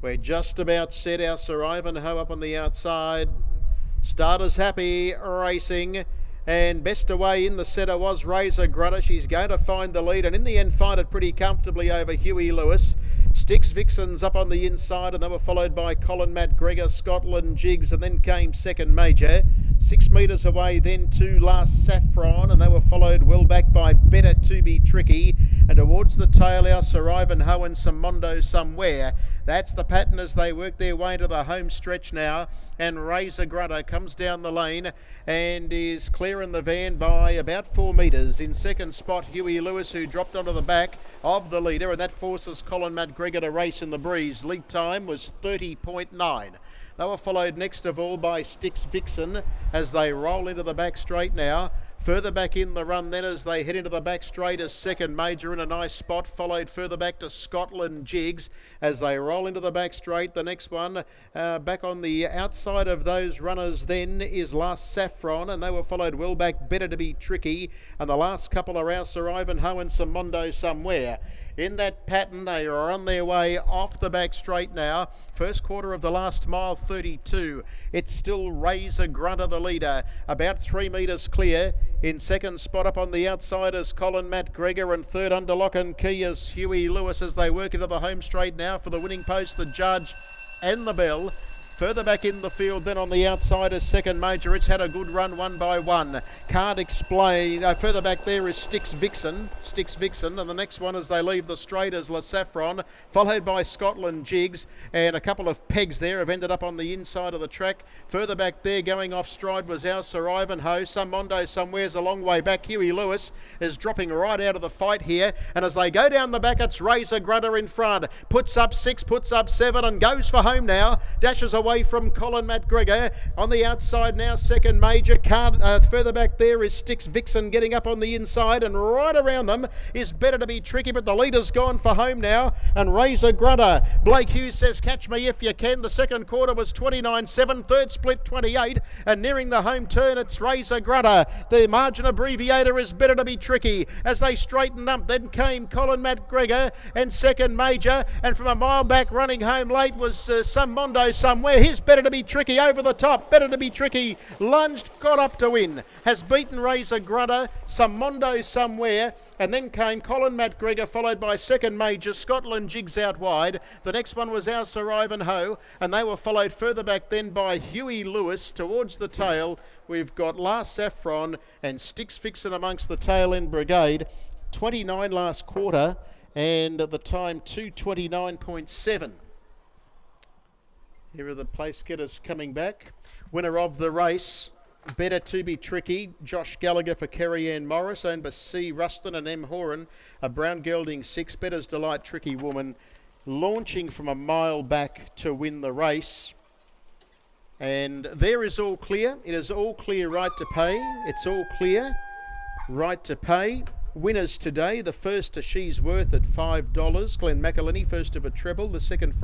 We're just about set. Our Sir Ivanhoe up on the outside. Starters happy, racing. And best away in the centre was Razor Grutter. She's going to find the lead and in the end find it pretty comfortably over Huey Lewis. Sticks Vixens up on the inside and they were followed by Colin McGregor, Scotland Jigs, and then came Second Major. 6 metres away then to Last Saffron, and they were followed well back by Better To Be Tricky. And towards the tail, our Sir Ivanhoe and Some Mondo Somewhere. That's the pattern as they work their way into the home stretch now. And Razor Grutter comes down the lane and is clearing the van by about 4 metres. In second spot, Huey Lewis, who dropped onto the back of the leader, and that forces Colin McGregor to race in the breeze. Lead time was 30.9. They were followed next of all by Sticks Vixen as they roll into the back straight now. Further back in the run then as they head into the back straight as Second Major in a nice spot, followed further back to Scotland Jigs as they roll into the back straight. The next one back on the outside of those runners then is Last Saffron, and they were followed well back Better To Be Tricky, and the last couple are our Sir Ivanhoe and Some Mondo Somewhere. In that pattern, they are on their way off the back straight now. First quarter of the last mile, 32. It's still Razor Grutter, the leader, about 3 metres clear. In second spot up on the outside is Colin McGregor, and third under lock and key is Huey Lewis as they work into the home straight now for the winning post, the judge and the bell. Further back in the field then on the outside is Second Major. It's had a good run one by one. Can't explain. Further back there is Sticks Vixen. And the next one as they leave the straight is La Saffron, followed by Scotland Jigs, and a couple of pegs there have ended up on the inside of the track. Further back there going off stride was our Sir Ivanhoe. Some Mondo Somewhere's a long way back. Huey Lewis is dropping right out of the fight here, and as they go down the back it's Razor Grutter in front. Puts up 6, puts up 7 and goes for home now. Dashes away from Colin McGregor. On the outside now, Second Major. Further back there is Sticks Vixen getting up on the inside, and right around them is Better To Be Tricky, but the leader's gone for home now, and Razor Grutter. Blake Hughes says, catch me if you can. The second quarter was 29.7, third split 28, and nearing the home turn, it's Razor Grutter. The margin abbreviator is Better To Be Tricky. As they straightened up, then came Colin McGregor and Second Major, and from a mile back running home late was Some Mondo Somewhere. Here's Better To Be Tricky over the top. Better To Be Tricky lunged, got up to win. Has beaten Razor Grutter, Some Mondo Somewhere, and then came Colin McGregor, followed by Second Major, Scotland Jigs out wide. The next one was our Sir Ivanhoe, and they were followed further back then by Huey Lewis. Towards the tail, we've got Last Saffron and Sticks Vixen amongst the tail end brigade. 29 last quarter, and at the time 2:29.7. Here are the place getters coming back. Winner of the race, Better To Be Tricky, Josh Gallagher for Kerry Ann Morris, owned by C. Ruston and M. Horan. A brown gelding 6, Better's Delight, Tricky Woman, launching from a mile back to win the race. And there is all clear. It is all clear right to pay. It's all clear right to pay. Winners today, the first to She's Worth at $5. Glenn McElhenney, first of a treble. The second, Frank